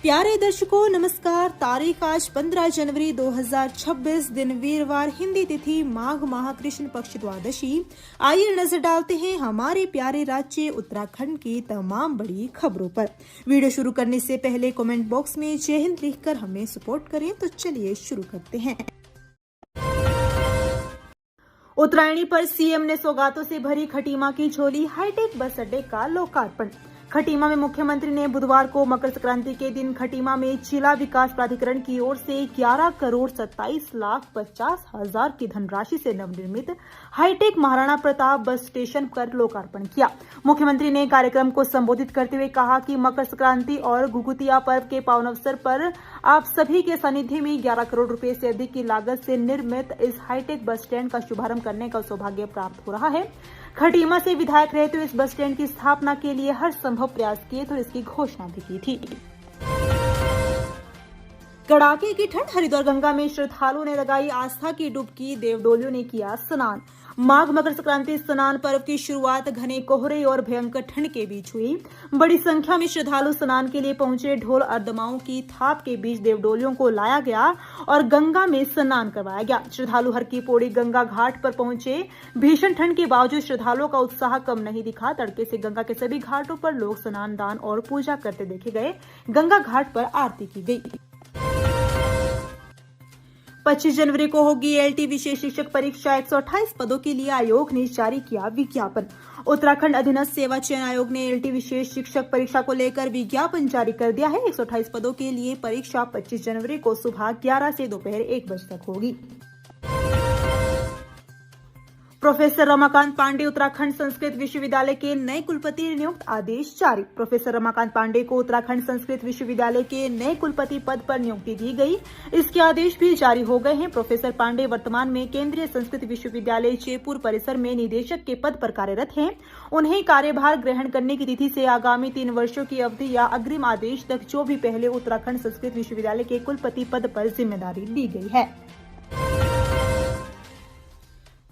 प्यारे दर्शकों नमस्कार। तारीख आज 15 जनवरी 2026 दिन वीरवार, हिंदी तिथि माघ माह कृष्ण पक्ष द्वादशी। आइए नजर डालते हैं हमारे प्यारे राज्य उत्तराखंड की तमाम बड़ी खबरों पर। वीडियो शुरू करने से पहले कमेंट बॉक्स में जय हिंद लिखकर हमें सपोर्ट करें। तो चलिए शुरू करते हैं। उत्तरायणी पर सीएम ने सौगातों से भरी खटीमा की झोली, हाईटेक बस अड्डे का लोकार्पण। खटीमा में मुख्यमंत्री ने बुधवार को मकर संक्रांति के दिन खटीमा में जिला विकास प्राधिकरण की ओर से 11,27,50,000 की धनराशि से नवनिर्मित hi tech Maharana Pratap bus station पर लोकार्पण किया। मुख्यमंत्री ने कार्यक्रम को संबोधित करते हुए कहा कि मकर संक्रांति और घुघुतिया पर्व के पावन अवसर पर आप सभी के सानिध्य में 11 करोड़ रुपए से अधिक की लागत से निर्मित इस हाईटेक बस स्टैंड का शुभारंभ करने का सौभाग्य प्राप्त हो रहा है। खटीमा से विधायक रहते हुए इस बस स्टैंड की स्थापना के लिए हर संभव प्रयास किए तो इसकी घोषणा भी की थी। कड़ाके की ठंड, हरिद्वार गंगा में श्रद्धालुओं ने लगाई आस्था की डुबकी, देवडोलियों ने किया स्नान। माघ मकर संक्रांति स्नान पर्व की शुरुआत घने कोहरे और भयंकर ठंड के बीच हुई। बड़ी संख्या में श्रद्धालु स्नान के लिए पहुंचे। ढोल और दमाओं की थाप के बीच देवडोलियों को लाया गया और गंगा में स्नान करवाया गया। श्रद्धालु हर की पौड़ी गंगा घाट पर पहुंचे। भीषण ठंड के बावजूद श्रद्धालुओं का उत्साह कम नहीं दिखा। तड़के से गंगा के सभी घाटों पर लोग स्नान, दान और पूजा करते देखे गए। गंगा घाट पर आरती की गई। 25 जनवरी को होगी एलटी विशेष शिक्षक परीक्षा। 128 पदों के लिए आयोग ने जारी किया विज्ञापन। उत्तराखंड अधीनस्थ सेवा चयन आयोग ने एलटी विशेष शिक्षक परीक्षा को लेकर विज्ञापन जारी कर दिया है। 128 पदों के लिए परीक्षा 25 जनवरी को सुबह 11 से दोपहर 1 बजे तक होगी। प्रोफेसर रमाकांत पांडे उत्तराखंड संस्कृत विश्वविद्यालय के नए कुलपति नियुक्त, आदेश जारी। प्रोफेसर रमाकांत पांडे को उत्तराखंड संस्कृत विश्वविद्यालय के नए कुलपति पद पर नियुक्ति दी गई। इसके आदेश भी जारी हो गए हैं। प्रोफेसर पांडे वर्तमान में केंद्रीय संस्कृत विश्वविद्यालय जयपुर परिसर में निदेशक के पद पर कार्यरत हैं। उन्हें कार्यभार ग्रहण करने की तिथि से आगामी 3 वर्षों की अवधि या अग्रिम आदेश तक जो भी पहले उत्तराखंड संस्कृत विश्वविद्यालय के कुलपति पद पर जिम्मेदारी दी गई है।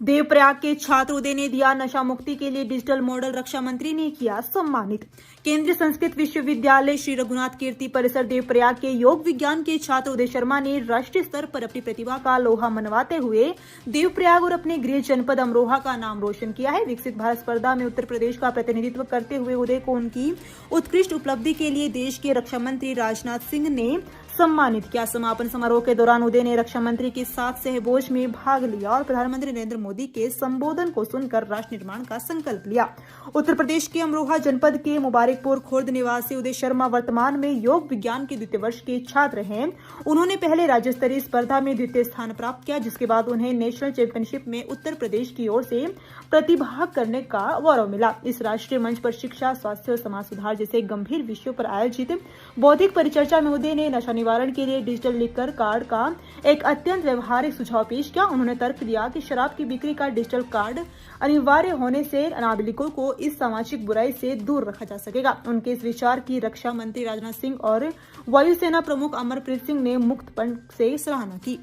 देवप्रयाग के छात्र उदय ने दिया नशा मुक्ति के लिए डिजिटल मॉडल, रक्षा मंत्री ने किया सम्मानित। केंद्रीय संस्कृत विश्वविद्यालय श्री रघुनाथ कीर्ति परिसर देवप्रयाग के योग विज्ञान के छात्र उदय शर्मा ने राष्ट्रीय स्तर पर अपनी प्रतिभा का लोहा मनवाते हुए देवप्रयाग और अपने गृह जनपद अमरोहा का नाम रोशन किया है। विकसित भारत स्पर्धा में उत्तर प्रदेश का प्रतिनिधित्व करते हुए उदय को उनकी उत्कृष्ट उपलब्धि के लिए देश के रक्षा मंत्री राजनाथ सिंह ने सम्मानित किया। समापन समारोह के दौरान उदय ने रक्षा मंत्री के साथ सहभोज में भाग लिया और प्रधानमंत्री नरेंद्र मोदी के संबोधन को सुनकर राष्ट्र निर्माण का संकल्प लिया। उत्तर प्रदेश के अमरोहा जनपद के मुबारकपुर खुर्द निवासी उदय शर्मा वर्तमान में योग विज्ञान के 2य वर्ष के छात्र हैं। उन्होंने पहले राज्य स्तरीय स्पर्धा में 2य स्थान प्राप्त किया, जिसके बाद उन्हें नेशनल चैंपियनशिप में उत्तर प्रदेश की ओर से प्रतिभाग करने का गौरव मिला। इस राष्ट्रीय मंच पर शिक्षा, स्वास्थ्य और समाज सुधार जैसे गंभीर विषयों पर आयोजित बौद्धिक परिचर्चा में उदय ने नशा निवारण के लिए डिजिटल लिकर कार्ड का एक अत्यंत व्यवहारिक सुझाव पेश किया। उन्होंने तर्क दिया कि शराब की बिक्री का डिजिटल कार्ड अनिवार्य होने से नाबालिगों को इस सामाजिक बुराई से दूर रखा जा सकेगा। उनके इस विचार की रक्षा मंत्री राजनाथ सिंह और वायुसेना प्रमुख अमरप्रीत सिंह ने मुक्तपण से सराहना की।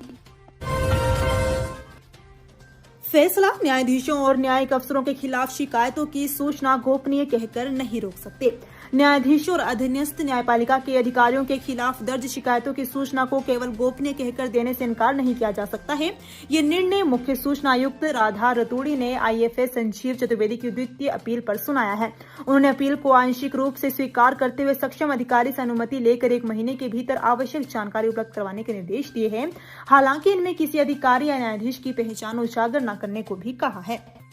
फैसला, न्यायाधीशों और न्यायिक अफसरों के खिलाफ शिकायतों की सूचना गोपनीय कहकर नहीं रोक सकते। न्यायाधीशों और अधीनस्थ न्यायपालिका के अधिकारियों के खिलाफ दर्ज शिकायतों की सूचना को केवल गोपनीय कहकर देने से इनकार नहीं किया जा सकता है। ये निर्णय मुख्य सूचना आयुक्त राधा रतूड़ी ने आईएफएस संजीव चतुर्वेदी की 2य अपील पर सुनाया है। उन्होंने अपील को आंशिक रूप से स्वीकार करते हुए सक्षम अधिकारी से अनुमति लेकर 1 महीने के भीतर आवश्यक जानकारी उपलब्ध करवाने के निर्देश दिए हैं। हालांकि इनमें किसी अधिकारी या न्यायाधीश की पहचान उजागर न करने को भी कहा है।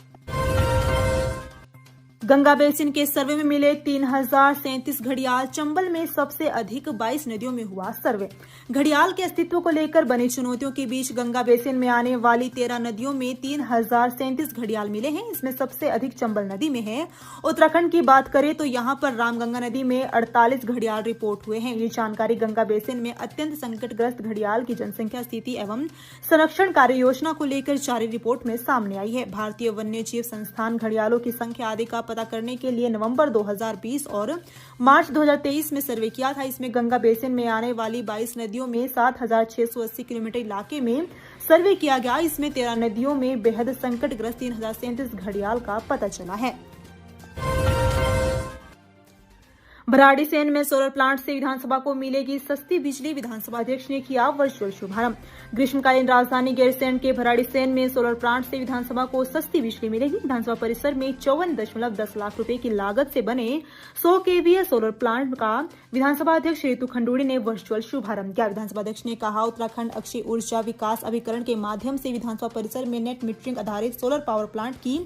गंगा बेसिन के सर्वे में मिले 3037 घड़ियाल। चंबल में सबसे अधिक 22 नदियों में हुआ सर्वे। घड़ियाल के अस्तित्व को लेकर बनी चुनौतियों के बीच गंगा बेसिन में आने वाली 13 नदियों में 3037 घड़ियाल मिले हैं। इसमें सबसे अधिक चंबल नदी में है। उत्तराखंड की बात करें तो यहां पर रामगंगा नदी में 48 घड़ियाल रिपोर्ट हुए हैं। ये जानकारी गंगा बेसिन में अत्यंत संकटग्रस्त घड़ियाल की जनसंख्या स्थिति एवं संरक्षण कार्य योजना को लेकर जारी रिपोर्ट में सामने आई है। भारतीय वन्य जीव संस्थान घड़ियालों की संख्या आदि का पता करने के लिए नवंबर 2020 और मार्च 2023 में सर्वे किया था। इसमें गंगा बेसिन में आने वाली 22 नदियों में 7,680 किलोमीटर इलाके में सर्वे किया गया। इसमें 13 नदियों में बेहद संकटग्रस्त 3037 घड़ियाल का पता चला है। भराड़ीसेन में सोलर प्लांट से विधानसभा को मिलेगी सस्ती बिजली, विधानसभा अध्यक्ष ने किया वर्चुअल शुभारंभ। ग्रीष्मकालीन राजधानी गैरसैंण के भराड़ीसेन में सोलर प्लांट से विधानसभा को सस्ती बिजली मिलेगी। विधानसभा परिसर में 54.10 लाख रुपए की लागत से बने 100 kVA सोलर प्लांट का विधानसभा अध्यक्ष रितु खंडूड़ी ने वर्चुअल शुभारंभ किया। विधानसभा अध्यक्ष ने कहा, उत्तराखंड अक्षय ऊर्जा विकास अभिकरण के माध्यम से विधानसभा परिसर में नेट मीटरिंग आधारित सोलर पावर प्लांट की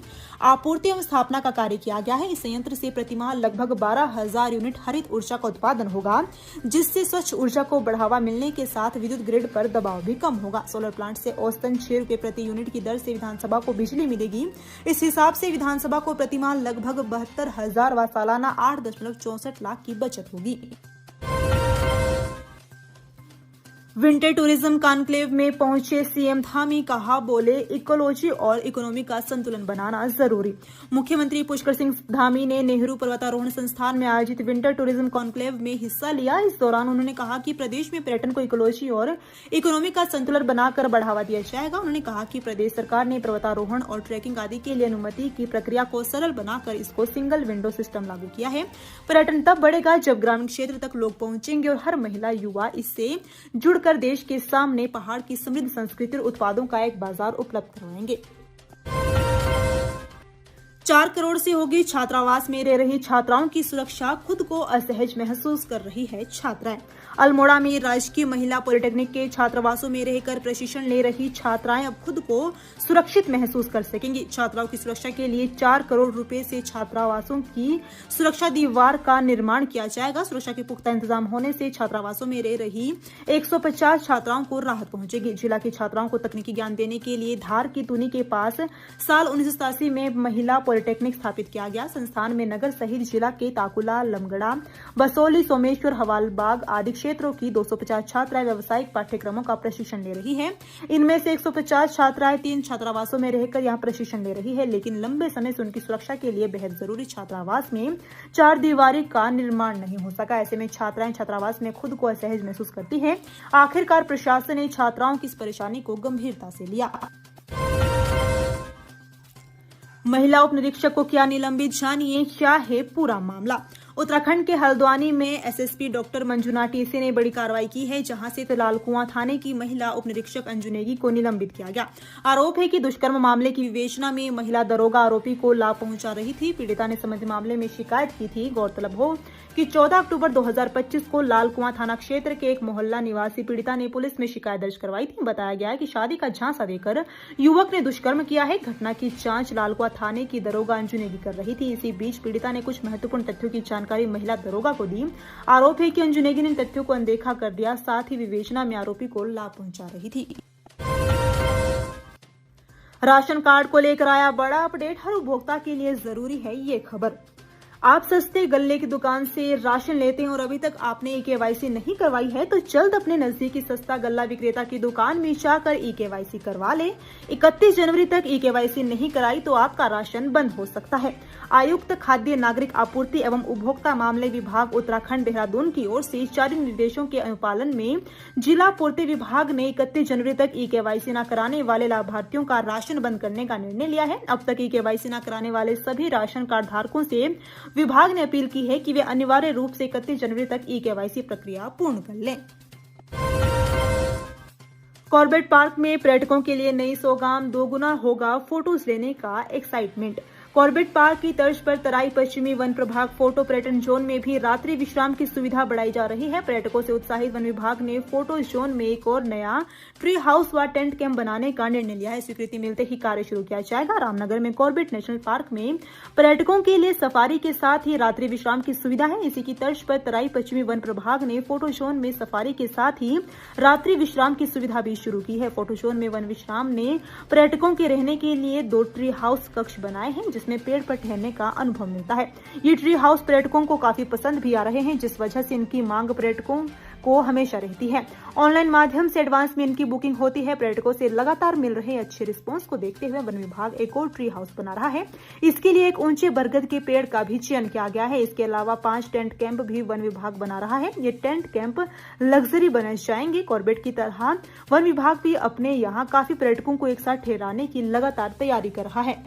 आपूर्ति एवं स्थापना का कार्य किया गया है। इस संयंत्र से प्रतिमाह लगभग 12,000 यूनिट हरित ऊर्जा का उत्पादन होगा, जिससे स्वच्छ ऊर्जा को बढ़ावा मिलने के साथ विद्युत ग्रिड पर दबाव भी कम होगा। सोलर प्लांट से औसतन 6 रुपए प्रति यूनिट की दर से विधानसभा को बिजली मिलेगी। इस हिसाब से विधानसभा को प्रतिमाह लगभग 72,000 व सालाना 8.64 लाख की बचत होगी। विंटर टूरिज्म कॉन्क्लेव में पहुंचे सीएम धामी, कहा, बोले इकोलॉजी और इकोनॉमी का संतुलन बनाना जरूरी। मुख्यमंत्री पुष्कर सिंह धामी ने नेहरू पर्वतारोहण संस्थान में आयोजित विंटर टूरिज्म कॉन्क्लेव में हिस्सा लिया। इस दौरान उन्होंने कहा कि प्रदेश में पर्यटन को इकोलॉजी और इकोनॉमी का संतुलन बनाकर बढ़ावा दिया जाएगा। उन्होंने कहा कि प्रदेश सरकार ने पर्वतारोहण और ट्रैकिंग आदि के लिए अनुमति की प्रक्रिया को सरल बनाकर इसको सिंगल विंडो सिस्टम लागू किया है। पर्यटन तब बढ़ेगा जब ग्रामीण क्षेत्र तक लोग पहुंचेंगे और हर महिला युवा इससे जुड़कर देश के सामने पहाड़ की समृद्ध संस्कृति और उत्पादों का एक बाजार उपलब्ध करवाएंगे। 4 करोड़ से होगी छात्रावास में रह रही छात्राओं की सुरक्षा, खुद को असहज महसूस कर रही है छात्राएं। अल्मोड़ा में राजकीय महिला पॉलिटेक्निक के छात्रावासों में रहकर प्रशिक्षण ले रही छात्राएं अब खुद को सुरक्षित महसूस कर सकेंगी। छात्राओं की सुरक्षा के लिए 4 करोड़ रुपए से छात्रावासों की सुरक्षा दीवार का निर्माण किया जाएगा। सुरक्षा के पुख्ता इंतजाम होने से छात्रावासों में रह रही 150 छात्राओं को राहत पहुंचेगी। जिला की छात्राओं को तकनीकी ज्ञान देने के लिए धार की तुनी के पास साल 1987 में महिला पॉलिटेक्निक स्थापित किया गया। संस्थान में नगर सहित जिला के ताकुला, लमगड़ा, बसोली, सोमेश्वर, हवालबाग आदि क्षेत्रों की 250 छात्राएं व्यावसायिक पाठ्यक्रमों का प्रशिक्षण ले रही हैं। इनमें से 150 छात्राएं 3 छात्रावासों में रहकर यहां प्रशिक्षण ले रही है, लेकिन लंबे समय से उनकी सुरक्षा के लिए बेहद जरूरी छात्रावास में 4 दीवारी का निर्माण नहीं हो सका। ऐसे में छात्राएं छात्रावास में खुद को असहज महसूस करती हैं। आखिरकार प्रशासन ने छात्राओं की इस परेशानी को गंभीरता से लिया। महिला उप निरीक्षक को किया निलंबित, जानिए क्या है पूरा मामला। उत्तराखंड के हल्द्वानी में एसएसपी डॉक्टर मंजुना टीसी ने बड़ी कार्रवाई की है, जहां से लालकुआं थाने की महिला उप निरीक्षक अंजू नेगी को निलंबित किया गया। आरोप है कि दुष्कर्म मामले की विवेचना में महिला दरोगा आरोपी को लाभ पहुंचा रही थी। पीड़िता ने संबंधित मामले में शिकायत की थी। गौरतलब हो कि 14 अक्टूबर 2025 को लालकुआं थाना क्षेत्र के एक मोहल्ला निवासी पीड़िता ने पुलिस में शिकायत दर्ज करवाई थी। बताया गया है कि शादी का झांसा देकर युवक ने दुष्कर्म किया है। घटना की जांच लालकुआं थाने की दरोगा अंजू नेगी कर रही थी। इसी बीच पीड़िता ने कुछ महत्वपूर्ण तथ्यों की जानकारी महिला दरोगा को दी। आरोप है कि अंजू नेगी ने तथ्यों को अनदेखा कर दिया, साथ ही विवेचना में आरोपी को लाभ पहुंचा रही थी। राशन कार्ड को लेकर आया बड़ा अपडेट, हर उपभोक्ता के लिए जरूरी है ये खबर। आप सस्ते गल्ले की दुकान से राशन लेते हैं और अभी तक आपने ई-केवाईसी नहीं करवाई है, तो जल्द अपने नजदीकी सस्ता गल्ला विक्रेता की दुकान में जाकर ई-केवाईसी करवा ले। 31 जनवरी तक ई-केवाईसी नहीं कराई तो आपका राशन बंद हो सकता है। आयुक्त खाद्य नागरिक आपूर्ति एवं उपभोक्ता मामले विभाग उत्तराखंड देहरादून की ओर से जारी निर्देशों के अनुपालन में जिला पूर्ति विभाग ने 31 जनवरी तक ई-केवाईसी न कराने वाले लाभार्थियों का राशन बंद करने का निर्णय लिया है। अब तक ई-केवाईसी न कराने वाले सभी राशन कार्ड धारकों से विभाग ने अपील की है कि वे अनिवार्य रूप से 31 जनवरी तक ई-केवाईसी प्रक्रिया पूर्ण कर लें। कॉर्बेट पार्क में पर्यटकों के लिए नई सौगात, दोगुना होगा फोटोज लेने का एक्साइटमेंट। कॉर्बेट पार्क की तर्ज पर तराई पश्चिमी वन प्रभाग फोटो पर्यटन जोन में भी रात्रि विश्राम की सुविधा बढ़ाई जा रही है। पर्यटकों से उत्साहित वन विभाग ने फोटो जोन में एक और नया ट्री हाउस व टेंट कैंप बनाने का निर्णय लिया है। स्वीकृति मिलते ही कार्य शुरू किया जाएगा। रामनगर में कॉर्बेट नेशनल पार्क में पर्यटकों के लिए सफारी के साथ ही रात्रि विश्राम की सुविधा है। इसी की तर्ज पर तराई पश्चिमी वन प्रभाग ने फोटो जोन में सफारी के साथ ही रात्रि विश्राम की सुविधा भी शुरू की है। फोटो जोन में वन विश्राम ने पर्यटकों के रहने के लिए 2 ट्री हाउस कक्ष बनाए हैं, जिसमें पेड़ पर ठहरने का अनुभव मिलता है। ये ट्री हाउस पर्यटकों को काफी पसंद भी आ रहे हैं, जिस वजह से इनकी मांग पर्यटकों को हमेशा रहती है। ऑनलाइन माध्यम से एडवांस में इनकी बुकिंग होती है। पर्यटकों से लगातार मिल रहे अच्छे रिस्पांस को देखते हुए वन विभाग एक और ट्री हाउस बना रहा है। इसके लिए एक ऊंचे बरगद के पेड़ का भी चयन किया गया है। इसके अलावा 5 टेंट कैंप भी वन विभाग बना रहा है। ये टेंट कैंप लग्जरी बनाए जाएंगे। कॉर्बेट की तरह वन विभाग भी अपने यहाँ काफी पर्यटकों को एक साथ ठहराने की लगातार तैयारी कर रहा है।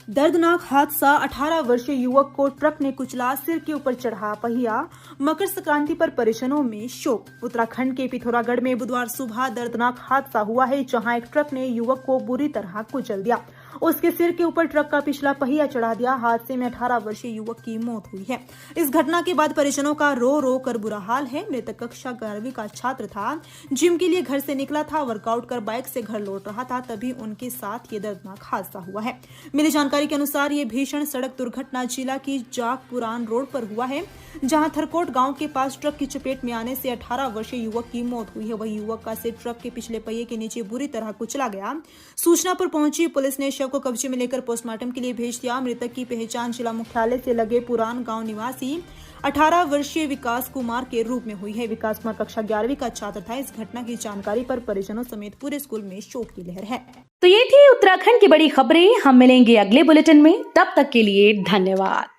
दर्दनाक हादसा, 18 वर्षीय युवक को ट्रक ने कुचला, सिर के ऊपर चढ़ा पहिया। मकर संक्रांति पर परिजनों में शोक। उत्तराखंड के पिथौरागढ़ में बुधवार सुबह दर्दनाक हादसा हुआ है, जहां एक ट्रक ने युवक को बुरी तरह कुचल दिया। उसके सिर के ऊपर ट्रक का पिछला पहिया चढ़ा दिया। हादसे में 18 वर्षीय युवक की मौत हुई है। इस घटना के बाद परिजनों का रो रो कर बुरा हाल है। मृतक कक्षा 11वीं का छात्र था, जिम के लिए घर से निकला था। वर्कआउट कर बाइक से घर लौट रहा था, तभी उनके साथ ये दर्दनाक हादसा हुआ है। मिली जानकारी के अनुसार ये भीषण सड़क दुर्घटना जिला की जाग पुरान रोड पर हुआ है, जहां थरकोट गांव के पास ट्रक की चपेट में आने से 18 वर्षीय युवक की मौत हुई है। वही युवक का सिर ट्रक के पिछले पहिए के नीचे बुरी तरह कुचला गया। सूचना पर पहुंची पुलिस ने शव को कब्जे में लेकर पोस्टमार्टम के लिए भेज दिया। मृतक की पहचान जिला मुख्यालय से लगे पुरान गांव निवासी 18 वर्षीय विकास कुमार के रूप में हुई है। विकास कुमार कक्षा 11वीं का छात्र था। इस घटना की जानकारी पर परिजनों समेत पूरे स्कूल में शोक की लहर है। तो ये थी उत्तराखंड की बड़ी खबरें। हम मिलेंगे अगले बुलेटिन में, तब तक के लिए धन्यवाद।